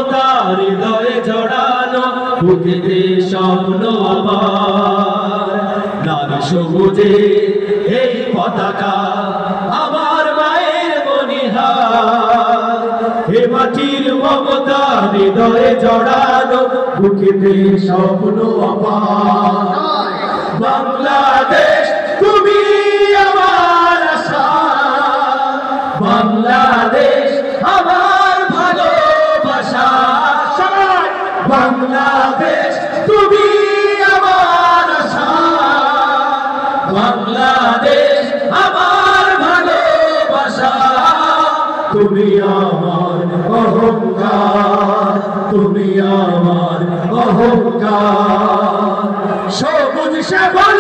মমতা হৃদয়ে জড়ানো বুকেতে স্বপ্ন আমার লাল সবুজে এই পতাকা আমার মায়ের মনিহার হে মাটির মমতা হৃদয়ে জড়ানো বুকেতে স্বপ্ন আমার বাংলাদেশ তুমি আমার আশা বাংলাদেশ আমার ভালোবাসা বাংলাদেশ তুমি আমার আশা বাংলাদেশ আমার ভালোবাসা তুমি আমার অহংকার তুমি আমার অহংকার সবুজ শ্যামল